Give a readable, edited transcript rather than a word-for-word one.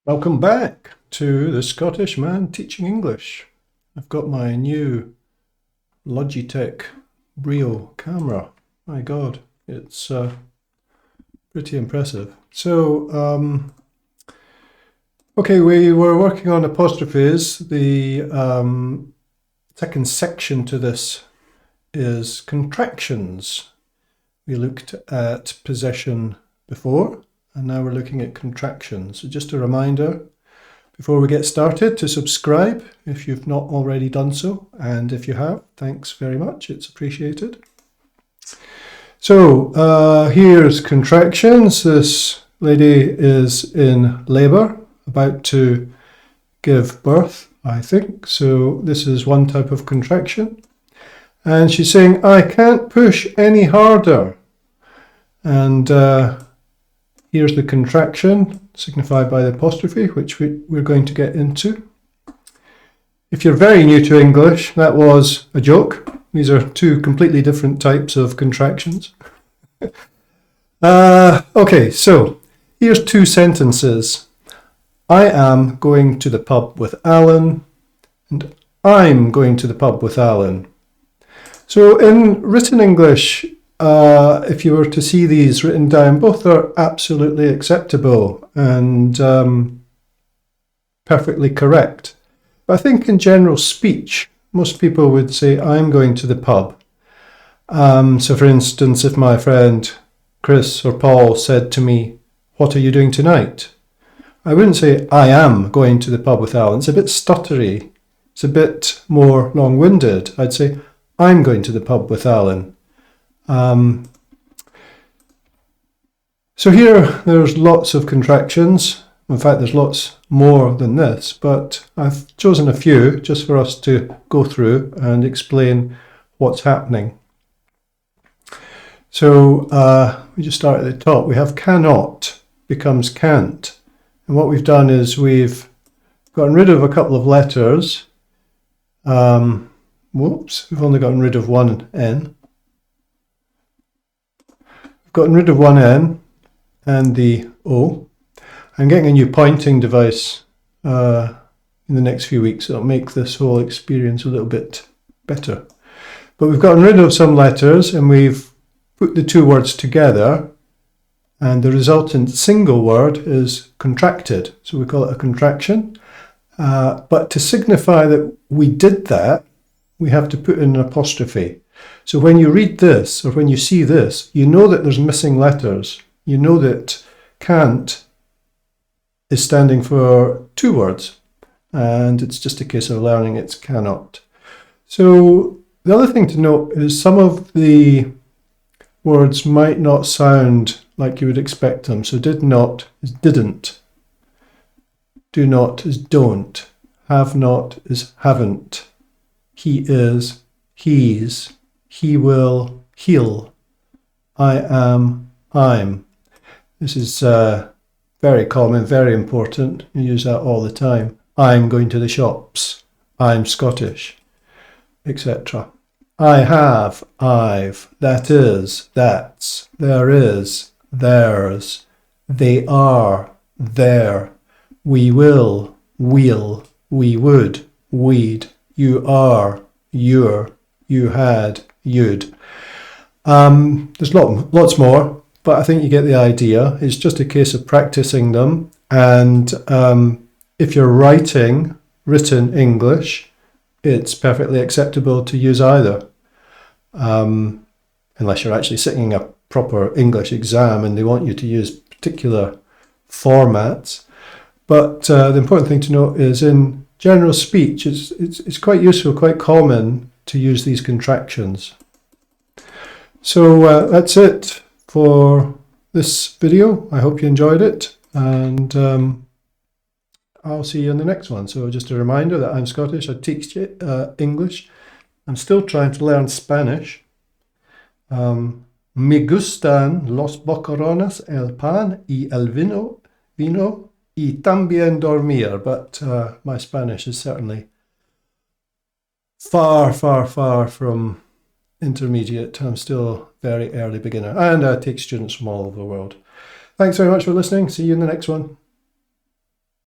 Welcome back to the Scottish Man Teaching English. I've got my new Logitech Brio camera. My God, it's pretty impressive. Okay, we were working on apostrophes. The second section to this is contractions. We looked at possession before, and now we're looking at contractions. So just a reminder before we get started to subscribe if you've not already done so. And if you have, thanks very much. It's appreciated. So here's contractions. This lady is in labour, about to give birth, I think. So this is one type of contraction. And she's saying, I can't push any harder. And here's the contraction, signified by the apostrophe, which we're going to get into. If you're very new to English, that was a joke. These are two completely different types of contractions. Okay, so here's two sentences. I am going to the pub with Alan, and I'm going to the pub with Alan. So in written English, if you were to see these written down, both are absolutely acceptable and perfectly correct. But I think in general speech, most people would say, I'm going to the pub. So for instance, if my friend Chris or Paul said to me, what are you doing tonight? I wouldn't say, I am going to the pub with Alan. It's a bit stuttery. It's a bit more long-winded. I'd say, I'm going to the pub with Alan. So here there's lots of contractions. In fact, there's lots more than this, but I've chosen a few just for us to go through and explain what's happening. So we just start at the top. We have cannot becomes can't. And what we've done is we've gotten rid of a couple of letters. Whoops, we've only gotten rid of one N. Gotten rid of one N and the O. I'm getting a new pointing device in the next few weeks. It'll make this whole experience a little bit better. But we've gotten rid of some letters and we've put the two words together, and the resultant single word is contracted. So we call it a contraction. But to signify that we did that, we have to put in an apostrophe. So when you read this, or when you see this, you know that there's missing letters. You know that can't is standing for two words, and it's just a case of learning it's cannot. So the other thing to note is some of the words might not sound like you would expect them. So did not is didn't. Do not is don't. Have not is haven't. He is, he's. He will, he'll. I am, I'm. This is very common, very important. You use that all the time. I'm going to the shops. I'm Scottish, etc. I have, I've. That is, that's. There is, theirs. They are, their. We will, we'll. We would, we'd. You are, you're. You had, you'd. There's lots more, but I think you get the idea. It's just a case of practicing them. And if you're writing written English, it's perfectly acceptable to use either. Unless you're actually sitting a proper English exam and they want you to use particular formats. But the important thing to note is in general speech, it's quite useful, quite common to use these contractions. So that's it for this video. I hope you enjoyed it, and I'll see you in the next one. So just a reminder that I'm Scottish. I teach English. I'm still trying to learn Spanish. Me gustan los bocarones, el pan y el vino y también dormir. But my Spanish is certainly far from intermediate. I'm still very early beginner, and I take students from all over the world. Thanks very much for listening. See you in the next one.